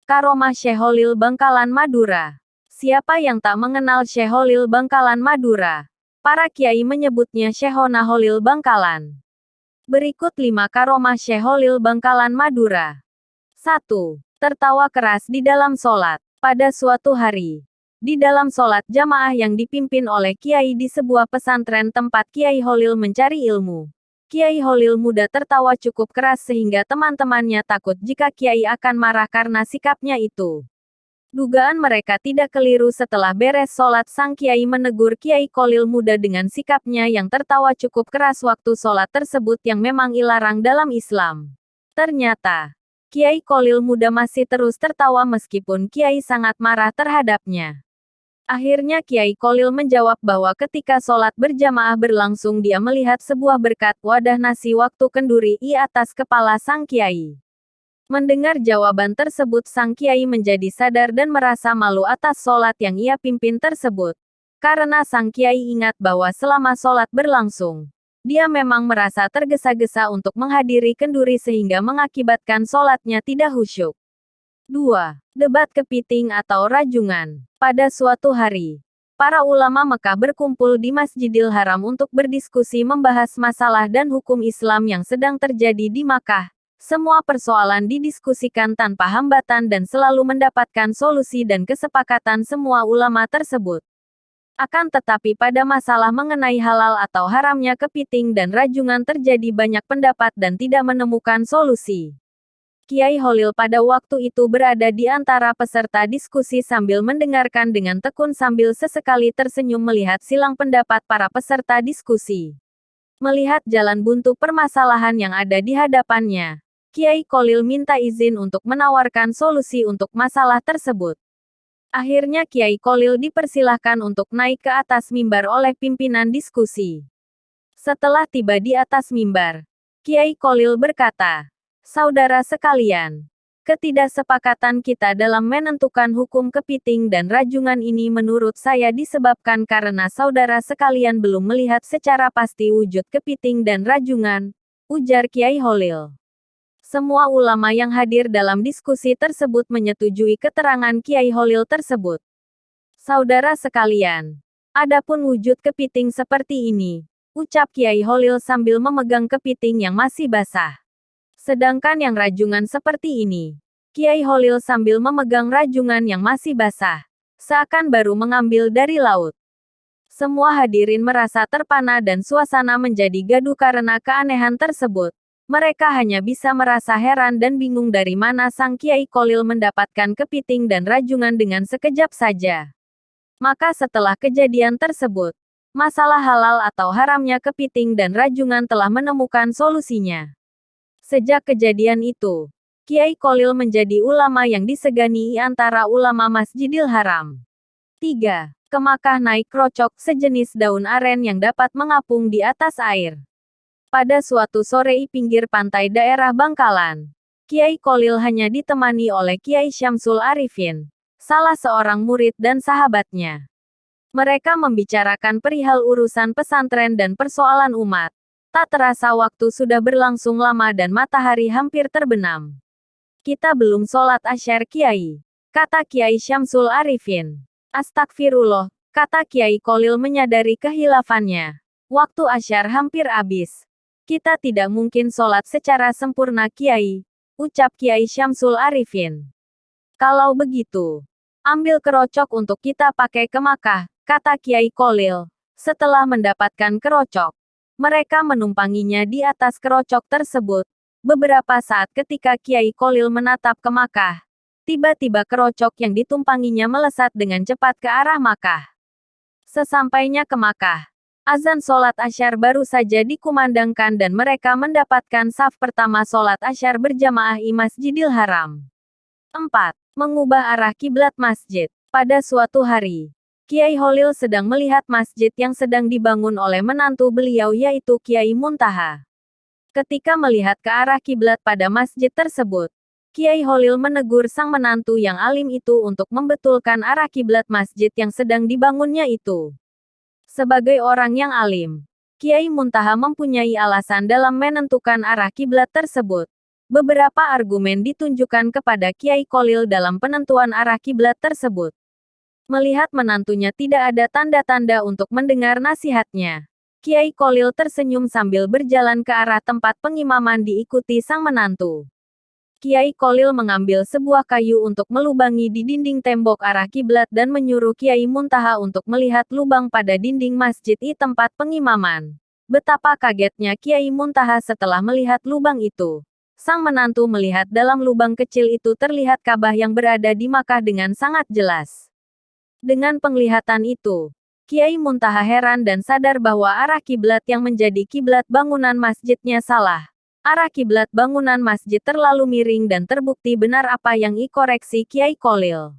Karomah Syekh Holil Bangkalan Madura. Siapa yang tak mengenal Syekh Holil Bangkalan Madura? Para kiai menyebutnya Syekhona Holil Bangkalan. Berikut 5 karomah Syekh Holil Bangkalan Madura. 1. Tertawa keras di dalam sholat. Pada suatu hari, di dalam sholat jamaah yang dipimpin oleh kiai di sebuah pesantren tempat Kiai Holil mencari ilmu, Kiai Holil muda tertawa cukup keras sehingga teman-temannya takut jika Kiai akan marah karena sikapnya itu. Dugaan mereka tidak keliru. Setelah beres sholat, sang Kiai menegur Kiai Holil muda dengan sikapnya yang tertawa cukup keras waktu sholat tersebut yang memang dilarang dalam Islam. Ternyata, Kiai Holil muda masih terus tertawa meskipun Kiai sangat marah terhadapnya. Akhirnya Kiai Holil menjawab bahwa ketika sholat berjamaah berlangsung dia melihat sebuah berkat wadah nasi waktu kenduri di atas kepala sang Kiai. Mendengar jawaban tersebut sang Kiai menjadi sadar dan merasa malu atas sholat yang ia pimpin tersebut. Karena sang Kiai ingat bahwa selama sholat berlangsung, dia memang merasa tergesa-gesa untuk menghadiri kenduri sehingga mengakibatkan sholatnya tidak khusyuk. 2. Debat kepiting atau rajungan. Pada suatu hari, para ulama Mekah berkumpul di Masjidil Haram untuk berdiskusi membahas masalah dan hukum Islam yang sedang terjadi di Makkah. Semua persoalan didiskusikan tanpa hambatan dan selalu mendapatkan solusi dan kesepakatan semua ulama tersebut. Akan tetapi pada masalah mengenai halal atau haramnya kepiting dan rajungan terjadi banyak pendapat dan tidak menemukan solusi. Kiai Holil pada waktu itu berada di antara peserta diskusi sambil mendengarkan dengan tekun sambil sesekali tersenyum melihat silang pendapat para peserta diskusi. Melihat jalan buntu permasalahan yang ada di hadapannya, Kiai Holil minta izin untuk menawarkan solusi untuk masalah tersebut. Akhirnya Kiai Holil dipersilahkan untuk naik ke atas mimbar oleh pimpinan diskusi. Setelah tiba di atas mimbar, Kiai Holil berkata, "Saudara sekalian, ketidaksepakatan kita dalam menentukan hukum kepiting dan rajungan ini menurut saya disebabkan karena saudara sekalian belum melihat secara pasti wujud kepiting dan rajungan," ujar Kiai Holil. Semua ulama yang hadir dalam diskusi tersebut menyetujui keterangan Kiai Holil tersebut. Saudara sekalian, adapun wujud kepiting seperti ini, ucap Kiai Holil sambil memegang kepiting yang masih basah. Sedangkan yang rajungan seperti ini, Kiai Holil sambil memegang rajungan yang masih basah, seakan baru mengambil dari laut. Semua hadirin merasa terpana dan suasana menjadi gaduh karena keanehan tersebut. Mereka hanya bisa merasa heran dan bingung dari mana sang Kiai Holil mendapatkan kepiting dan rajungan dengan sekejap saja. Maka setelah kejadian tersebut, masalah halal atau haramnya kepiting dan rajungan telah menemukan solusinya. Sejak kejadian itu, Kiai Holil menjadi ulama yang disegani antara ulama Masjidil Haram. 3. Ke Makkah naik krocok, sejenis daun aren yang dapat mengapung di atas air. Pada suatu sore di pinggir pantai daerah Bangkalan, Kiai Holil hanya ditemani oleh Kiai Syamsul Arifin, salah seorang murid dan sahabatnya. Mereka membicarakan perihal urusan pesantren dan persoalan umat. Tak terasa waktu sudah berlangsung lama dan matahari hampir terbenam. "Kita belum sholat asyar Kiai," kata Kiai Syamsul Arifin. "Astagfirullah," kata Kiai Holil menyadari kehilafannya. "Waktu asyar hampir habis. Kita tidak mungkin sholat secara sempurna Kiai," ucap Kiai Syamsul Arifin. "Kalau begitu, ambil kerocok untuk kita pakai ke Makkah," kata Kiai Holil. Setelah mendapatkan kerocok, mereka menumpanginya di atas kerocok tersebut. Beberapa saat ketika Kiai Holil menatap ke Makkah, tiba-tiba kerocok yang ditumpanginya melesat dengan cepat ke arah Makkah. Sesampainya ke Makkah, azan sholat asyar baru saja dikumandangkan dan mereka mendapatkan saf pertama sholat asyar berjamaah di Masjidil Haram. 4. Mengubah arah kiblat masjid. Pada suatu hari, Kiai Holil sedang melihat masjid yang sedang dibangun oleh menantu beliau yaitu Kiai Muntaha. Ketika melihat ke arah kiblat pada masjid tersebut, Kiai Holil menegur sang menantu yang alim itu untuk membetulkan arah kiblat masjid yang sedang dibangunnya itu. Sebagai orang yang alim, Kiai Muntaha mempunyai alasan dalam menentukan arah kiblat tersebut. Beberapa argumen ditunjukkan kepada Kiai Kolil dalam penentuan arah kiblat tersebut. Melihat menantunya tidak ada tanda-tanda untuk mendengar nasihatnya, Kiai Kolil tersenyum sambil berjalan ke arah tempat pengimaman diikuti sang menantu. Kiai Kolil mengambil sebuah kayu untuk melubangi di dinding tembok arah kiblat dan menyuruh Kiai Muntaha untuk melihat lubang pada dinding masjid di tempat pengimaman. Betapa kagetnya Kiai Muntaha setelah melihat lubang itu. Sang menantu melihat dalam lubang kecil itu terlihat Ka'bah yang berada di Makkah dengan sangat jelas. Dengan penglihatan itu, Kiai Muntaha heran dan sadar bahwa arah kiblat yang menjadi kiblat bangunan masjidnya salah. Arah kiblat bangunan masjid terlalu miring dan terbukti benar apa yang dikoreksi Kiai Kolil.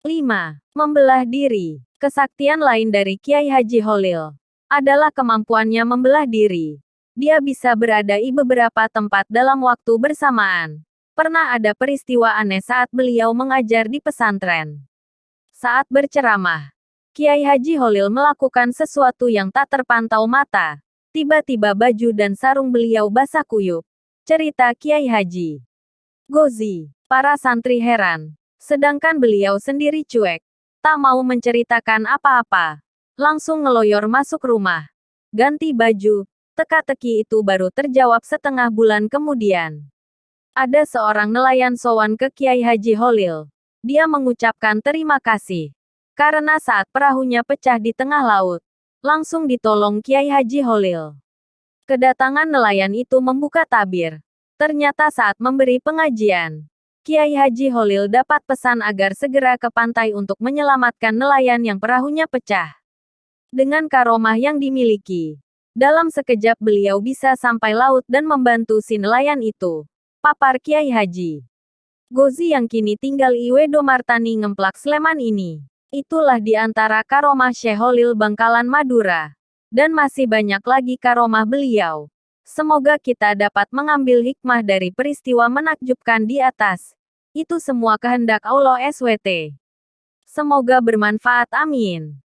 5. Membelah diri. Kesaktian lain dari Kiai Haji Holil adalah kemampuannya membelah diri. Dia bisa berada di beberapa tempat dalam waktu bersamaan. Pernah ada peristiwa aneh saat beliau mengajar di pesantren. Saat berceramah, Kiai Haji Holil melakukan sesuatu yang tak terpantau mata. Tiba-tiba baju dan sarung beliau basah kuyup. Cerita Kiai Haji Gozi. Para santri heran. Sedangkan beliau sendiri cuek. Tak mau menceritakan apa-apa. Langsung ngeloyor masuk rumah. Ganti baju. Teka-teki itu baru terjawab setengah bulan kemudian. Ada seorang nelayan sowan ke Kiai Haji Holil. Dia mengucapkan terima kasih. Karena saat perahunya pecah di tengah laut, langsung ditolong Kiai Haji Holil. Kedatangan nelayan itu membuka tabir. Ternyata saat memberi pengajian, Kiai Haji Holil dapat pesan agar segera ke pantai untuk menyelamatkan nelayan yang perahunya pecah. Dengan karomah yang dimiliki, dalam sekejap beliau bisa sampai laut dan membantu si nelayan itu. Papar Kiai Haji Gozi yang kini tinggal di Wedomartani Ngemplak Sleman ini. Itulah di antara karomah Syekh Holil Bangkalan Madura. Dan masih banyak lagi karomah beliau. Semoga kita dapat mengambil hikmah dari peristiwa menakjubkan di atas. Itu semua kehendak Allah SWT. Semoga bermanfaat, amin.